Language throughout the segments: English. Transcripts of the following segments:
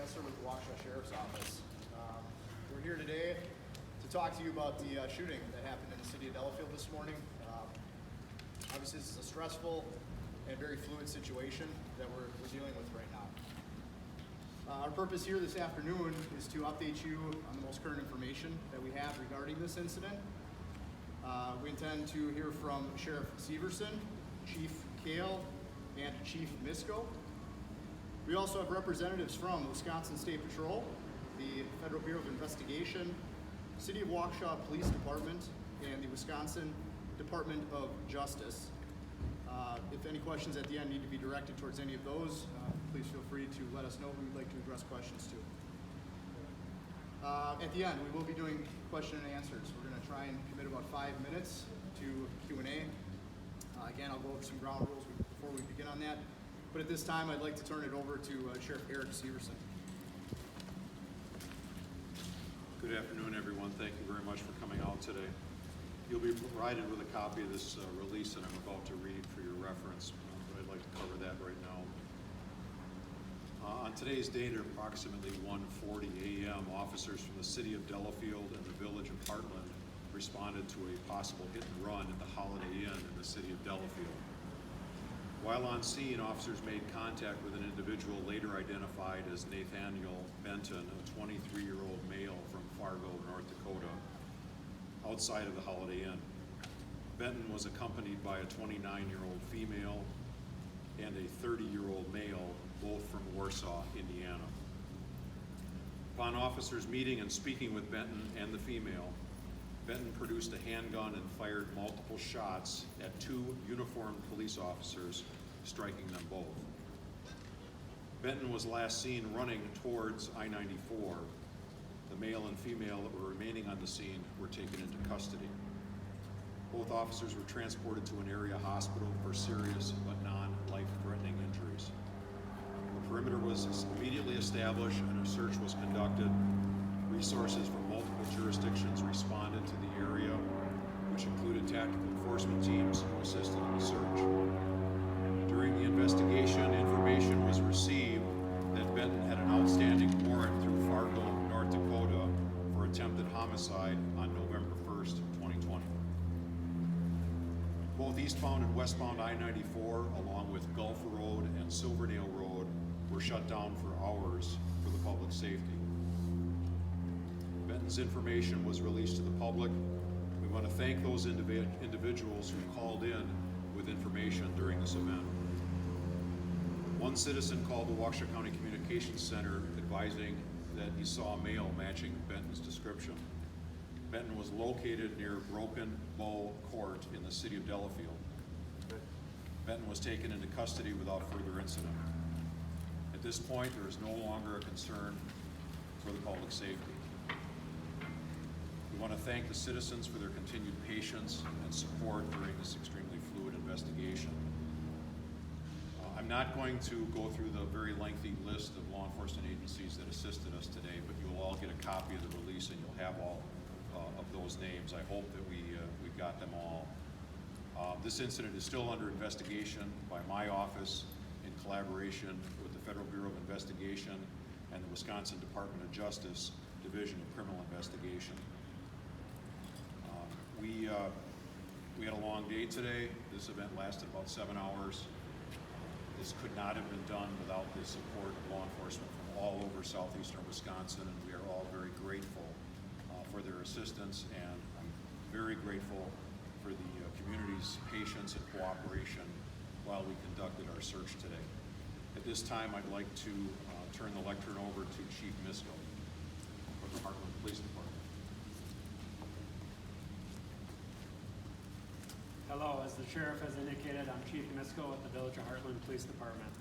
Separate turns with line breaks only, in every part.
Chancellor with the Waukesha Sheriff's Office. We're here today to talk to you about the shooting that happened in the city of Delafield this morning. Obviously, this is a stressful and very fluid situation that we're dealing with right now. Our purpose here this afternoon is to update you on the most current information that we have regarding this incident. We intend to hear from Sheriff Severson, Chief Kale, and Chief Misko. We also have representatives from the Wisconsin State Patrol, the Federal Bureau of Investigation, City of Waukesha Police Department, and the Wisconsin Department of Justice. If any questions at the end need to be directed towards any of those, please feel free to let us know who you'd like to address questions to. At the end, we will be doing question and answers. We're going to try and commit about 5 minutes to Q&A. Again, I'll go over some ground rules before we begin on that. But at this time, I'd like to turn it over to Sheriff Eric Severson.
Good afternoon, everyone. Thank you very much for coming out today. You'll be provided with a copy of this release that I'm about to read for your reference, but I'd like to cover that right now. On today's date at approximately 1:40 a.m., officers from the city of Delafield and the village of Heartland responded to a possible hit and run at the Holiday Inn in the city of Delafield. While on scene, officers made contact with an individual later identified as Nathaniel Benton, a 23-year-old male from Fargo, North Dakota, outside of the Holiday Inn. Benton was accompanied by a 29-year-old female and a 30-year-old male, both from Warsaw, Indiana. Upon officers meeting and speaking with Benton and the female, Benton produced a handgun and fired multiple shots at two uniformed police officers, striking them both. Benton was last seen running towards I-94. The male and female that were remaining on the scene were taken into custody. Both officers were transported to an area hospital for serious but non-life-threatening injuries. The perimeter was immediately established and a search was conducted. Resources from multiple jurisdictions responded to the area, which included tactical enforcement teams who assisted in the search. During the investigation, information was received that Benton had an outstanding warrant through Fargo, North Dakota for attempted homicide on November 1st, 2020. Both eastbound and westbound I-94, along with Gulf Road and Silverdale Road, were shut down for hours for the public safety. Benton's information was released to the public. We want to thank those individuals who called in with information during this event. One citizen called the Waukesha County Communications Center advising that he saw a male matching Benton's description. Benton was located near Broken Bow Court in the city of Delafield. Benton was taken into custody without further incident. At this point, there is no longer a concern for the public safety. We want to thank the citizens for their continued patience and support during this extremely fluid investigation. I'm not going to go through the very lengthy list of law enforcement agencies that assisted us today, but you will all get a copy of the release and you'll have all of those names. I hope that we got them all. This incident is still under investigation by my office in collaboration with the Federal Bureau of Investigation and the Wisconsin Department of Justice Division of Criminal Investigation. We had a long day today. This event lasted about 7 hours. This could not have been done without the support of law enforcement from all over southeastern Wisconsin, and we are all very grateful for their assistance, and I'm very grateful for the community's patience and cooperation while we conducted our search today. At this time, I'd like to turn the lectern over to Chief Misko of the Heartland Police Department.
Hello, as the sheriff has indicated, I'm Chief Misko with the Village of Heartland Police Department.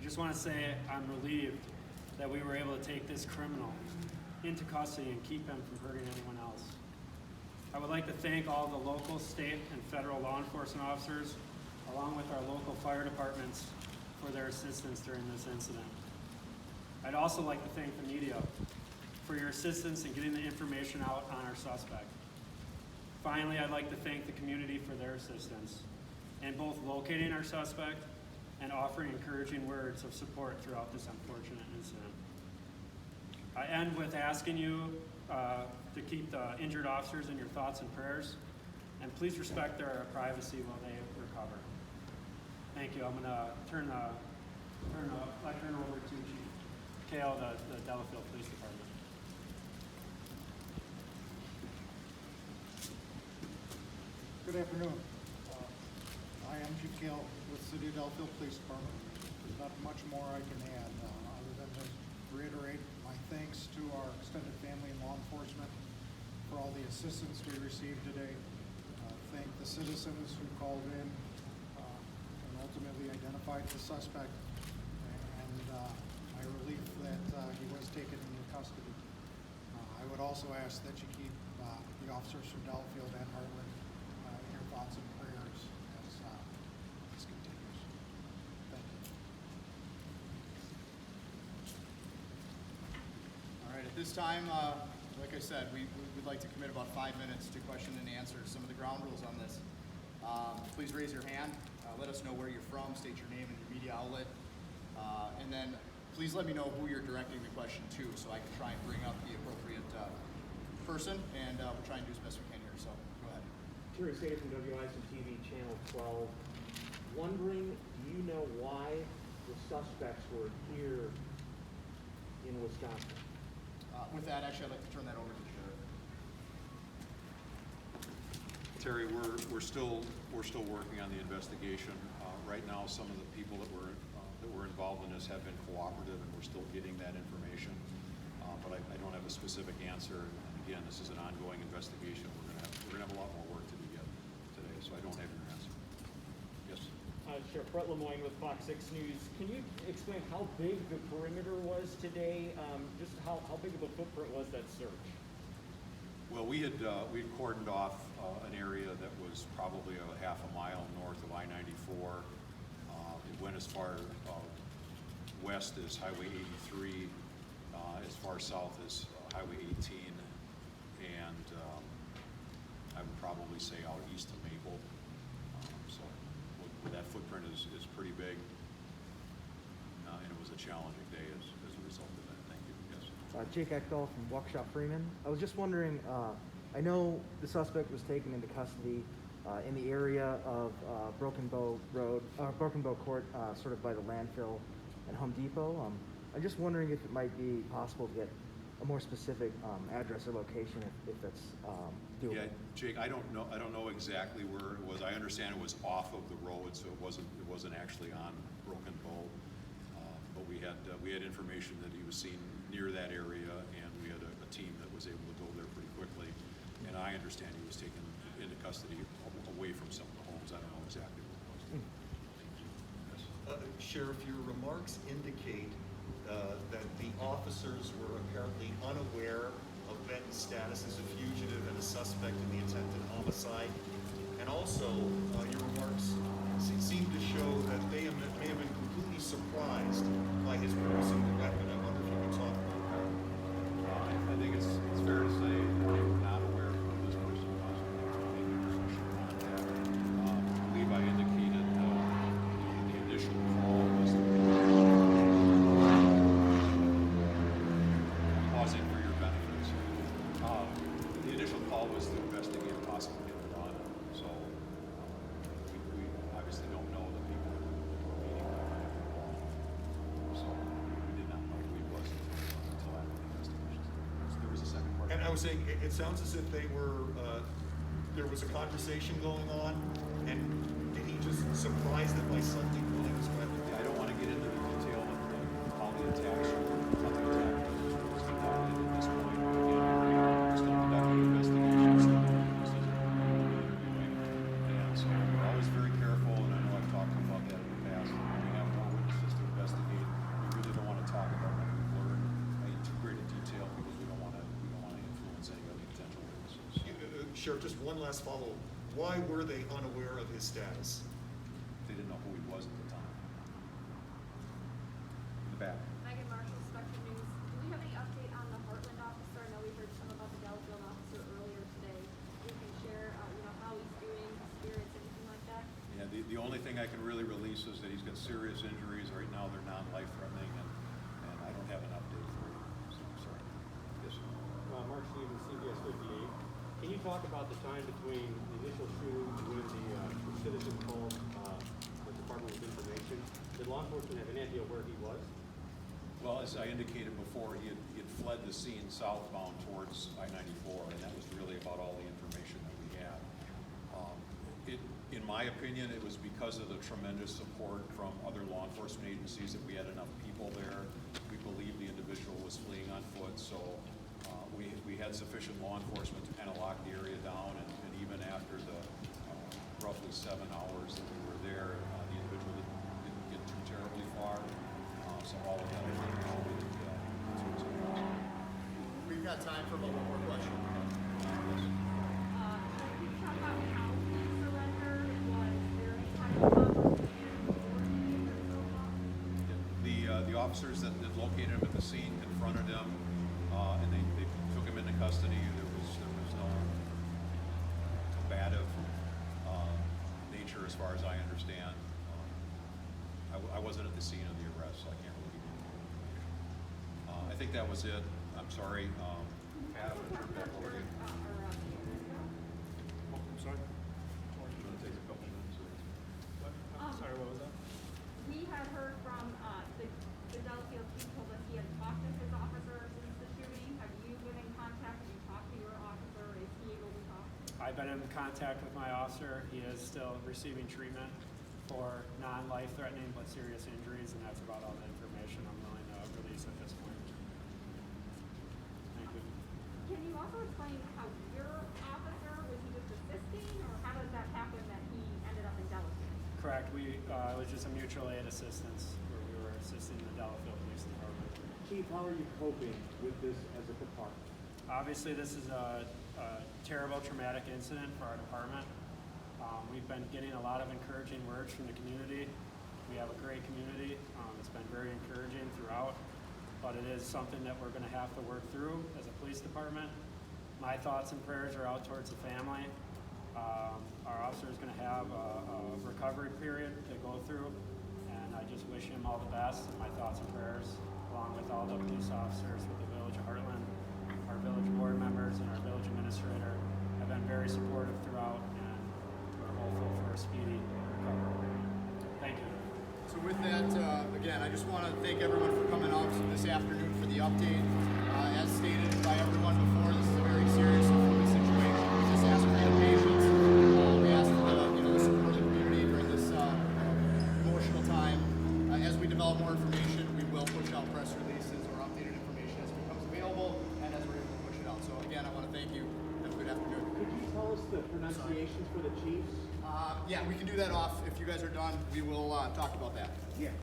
I just want to say I'm relieved that we were able to take this criminal into custody and keep him from hurting anyone else. I would like to thank all the local, state, and federal law enforcement officers, along with our local fire departments, for their assistance during this incident. I'd also like to thank the media for your assistance in getting the information out on our suspect. Finally, I'd like to thank the community for their assistance in both locating our suspect and offering encouraging words of support throughout this unfortunate incident. I end with asking you to keep the injured officers in your thoughts and prayers, and please respect their privacy while they recover. Thank you. I'm going to turn the lectern over to Chief Kale, the Delafield Police Department.
Good afternoon. I am Chief Kale with City of Delafield Police Department. There's not much more I can add, other than to reiterate my thanks to our extended family and law enforcement for all the assistance we received today. Thank the citizens who called in and ultimately identified the suspect, and my relief that he was taken into custody. I would also ask that you keep the officers from Delafield and Heartland in your thoughts and prayers as this continues. Thank you.
All right, at this time, like I said, we'd like to commit about 5 minutes to question and answer some of the ground rules on this. Please raise your hand. Let us know where you're from, state your name and your media outlet, and then please let me know who you're directing the question to so I can try and bring up the appropriate person, and we'll try and do as best we can here, so go ahead.
Terry Sater from WISN TV, Channel 12. Wondering, do you know why the suspects were here in Wisconsin?
With that, actually, I'd like to turn that over to the sheriff.
Terry, we're still working on the investigation. Right now, some of the people that were involved in this have been cooperative, and we're still getting that information. But I don't have a specific answer. And again, this is an ongoing investigation. We're gonna have a lot more work to do yet today, so I don't have your answer. Yes.
Sheriff Brett Lemoyne with Fox 6 News. Can you explain how big the perimeter was today? Just how big of a footprint was that search?
Well, we'd cordoned off an area that was probably a half a mile north of I-94. It went as far west as Highway 83, as far south as Highway 18, and I would probably say out east of Maple. So that footprint is pretty big, and it was a challenging day as a result of that. Thank you. Yes.
Jake Ekdahl from Waukesha Freeman. I was just wondering, I know the suspect was taken into custody in the area of Broken Bow Court, sort of by the landfill and Home Depot. I'm just wondering if it might be possible to get a more specific address or location if that's doable.
Yeah, Jake, I don't know exactly where it was. I understand it was off of the road, so it wasn't actually on Broken Bow. But we had information that he was seen near that area, and we had a team that was able to go there pretty quickly. And I understand he was taken into custody away from some of the homes. I don't know exactly where it was. Thank you. Yes.
Sheriff, your remarks indicate that the officers were apparently unaware of Benton's status as a fugitive and a suspect in the attempted homicide. And also, your remarks seem to show that they may have been completely surprised by his producing the weapon. I wonder if you could talk about that.
I think it's fair to say they were not aware of who this person was. Maybe for sure on that. I believe I indicated the initial call was pausing for your benefits. The initial call was to investigate a possible hit and run. So we obviously don't know the people who were meeting with. So we did not know who he was until after the investigation. So there was a second part.
And I was saying, it sounds as if they were, there was a conversation going on, and did he just surprise them by suddenly pulling his weapon?
Yeah, I don't want to get into the detail of how the attacks was conducted at this point. Again, we're still conducting investigations. And so we're always very careful, and I know I've talked about that in the past. When we have more witnesses to investigate, we really don't want to talk about what we've learned in too great a detail because we don't want to influence any of the potential witnesses.
Sheriff, just one last follow-up. Why were they unaware of his status?
They didn't know who he was at the time. In the back.
Megan Marshall, Spectrum News. Do we have any update on the Heartland officer? I know we heard some about the Delafield officer earlier today. You can share, how he's doing, his spirits, anything like that?
Yeah, the only thing I can really release is that he's got serious injuries. Right now they're non-life threatening, and I don't have an update for you, so I'm sorry.
CBS 58. Can you talk about the time between the initial shooting and when the citizen called the Department of Information? Did law enforcement have any idea where he was?
Well, as I indicated before, he had fled the scene southbound towards I-94, and that was really about all the information that we had. In my opinion, it was because of the tremendous support from other law enforcement agencies that we had enough people there. We believed the individual was fleeing on foot, so we had sufficient law enforcement to kind of lock the area down, and even after the roughly 7 hours that we were there, the individual didn't get too terribly far. So all of that, I think, helped in terms of
We've got time for one more question.
yes.
Can you talk about how he surrendered? Was there any type of confrontation before he entered his own box?
The officers that located him at the scene confronted him, and they took him into custody. There was no combative nature, as far as I understand. I wasn't at the scene of the arrest, so I can't really give you any information. I think that was it. I'm sorry. Adam, I'm gonna turn it back over to you.
I'm sorry?
You want to take a couple minutes?
Sorry, what was that?
We had heard from the Delafield chief told us he had talked to his officer since the shooting. Have you been in contact? Have you talked to your officer? Is he able to talk?
I've been in contact with my officer. He is still receiving treatment for non-life-threatening but serious injuries, and that's about all the information I'm willing to release at this point. Thank you.
Can you also explain how your officer, was he just assisting, or how does that happen that he ended up in Delafield?
Correct. It was just a mutual aid assistance where we were assisting the Delafield Police Department.
Chief, how are you coping with this as a department?
Obviously, this is a terrible, traumatic incident for our department. We've been getting a lot of encouraging words from the community. We have a great community. It's been very encouraging throughout, but it is something that we're going to have to work through as a police department. My thoughts and prayers are out towards the family. Our officer is going to have a recovery period to go through, and I just wish him all the best. And my thoughts and prayers, along with all the police officers with the Village of Heartland, our village board members, and our village administrator, have been very supportive throughout, and we're hopeful for a speedy recovery. Thank you.
So with that, again, I just want to thank everyone for coming out this afternoon for the update. As stated by everyone before, this is a very serious and fluid situation. We just ask for your patience. We ask for the support of the community during this emotional time. As we develop more information, we will push out press releases or updated information as it becomes available and as we're able to push it out. So again, I want to thank you. Have a good afternoon.
Could you tell us the pronunciations for the chiefs?
Yeah, we can do that off. If you guys are done, we will talk about that.
Yeah.